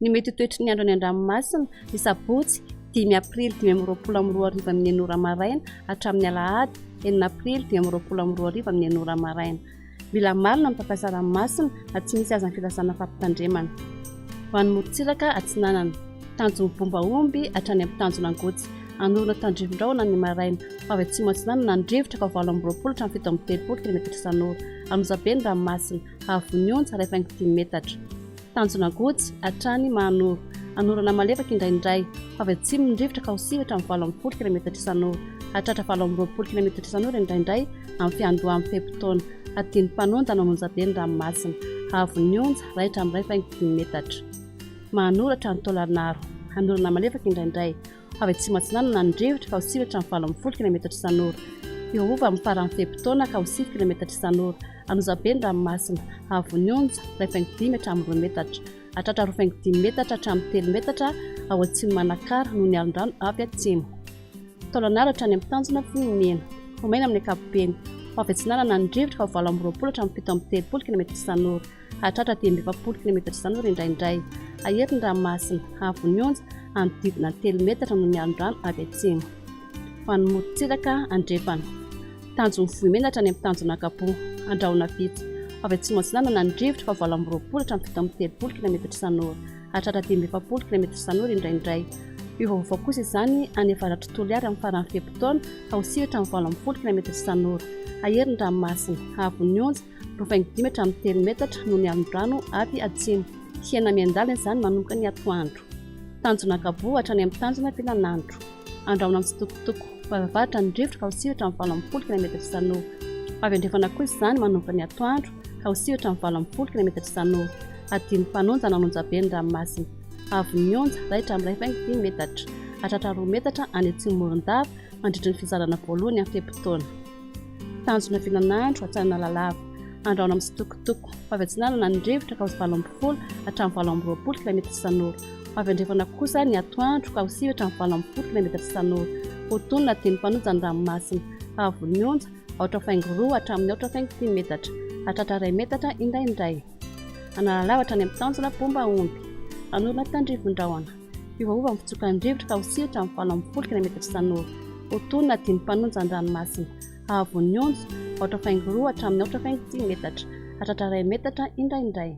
Ny mety toetry ny andro any an-dranomasina ny sabotsy 5 aprily 2022 amin'ny enora maraina hatramin'ny alahady 9 aprily 2022 amin'ny enora maraina. Mila marina amin'ny mpampiasa-ranomasina tsy misy azan'ny filasana fampitandremana. Ho an'ny morontsiraka atsinanana tanjona bomba omby hatrany amin'ny tanjona angotsy. Anorona tandrivon-drahona ny maraina avy atsimo atsinanana ny rivotra ka 20 hatramin'ny 7 km isan'ora. Anozabe ny ranomasina avonionja 5 metatra. Tanjona angotsy hatrany mahanoro. Anorana malefaka indraindray avy atsimo ny rivotra ka osivatra amin'ny 20 km isan'ora. Hatratra 20 km isan'ora indraindray amin'ny fiandohan'ny fepitaona. Atiny mpanonjana amonjabe ny ranomasina avonionja raitra amin'ny 5 metatra. Mahanoratra ny tôlanaro. Anorana malefaka indraindray avy atsimo atsinanana ny rivotra ka osivatra amin'ny 20 km isan'ora. Iova amin'ny faran'ny fepitaona ka 9 km isan'ora. Anozabe ny ranomasina avonionja 5 hatramin'ny 2 metatra. Hatratra 5 metatra hatramin'ny 3 metatra ao atsimo manakara noho ny alondrano avy atsimo. Tôlanaro hatrany amin'ny tanjona fiomena. Omena amin'ny ankapobeny avy atsinanana ny rivotra ka 20 hatramin'ny 7 km isan'ora. Hatratra 10 km isan'ora indraindray. Ahery ny ranomasina avonionja anodidina 3 metatra noho ny alondrano avy atsimo. Ho an'ny morontsiraka andrefana tanjona fiomena hatrany amin'ny tanjona ankapo andrahona vitsy avy atsimo atsinanana ny rivotra ka 20 hatramin'ny 7 km isan'ora. Hatratra 10 km isan'ora indraindray. Iovava kosa izany any avara tontolo ary amin'ny faran'ny fepitaona ka osivatra amin'ny 20 km isan'ora. Ahery ny ranomasina avonionja 5 hatramin'ny 3 metatra noho ny alondrano avy atsimo. Hiaina miandalina izany manomboka ny atoandro. Tanjona ankabo hatrany amin'ny tanjona filanandro. Andrahona amin'ny tsitokotoko vavaratra ny rivotra ka osivatra amin'ny 20 km isan'ora. Avy andrefana kosa izany manomboka ny atoandro ka osivatra amin'ny 20 km isan'ora. Adiny mpanonjana anonjabe ny ranomasina avonionja raitra amin'ny 5 metatra. Hatratra 2 metatra any atsimo morondava mandritra ny fizarana voalohany amin'ny fepitaona. Tanjona filanandro hatsanana lalava. Andrahona amin'ny tsitokotoko avy atsinanana ny rivotra ka 20 hatramin'ny 20 km isan'ora. Avy andrefana kosa ny atoandro ka osivatra amin'ny 20 km isan'ora. Otonina adiny mpanonjana ny ranomasina avonionja aotra faingo 2 hatramin'ny aotra 5 metatra. Hatratra 2 metatra indraindray. Analalava hatrany amin'ny tanjona bomba omby. Anorona tandrivon-drahona. Iovaova amin'ny fitsokan'ny rivotra ka osivatra amin'ny 20 km isan'ora. Otonina adiny mpanonjana ny ranomasina avonionja aotra faingo 2 hatramin'ny aotra 5 metatra. Hatratra 2 metatra indraindray.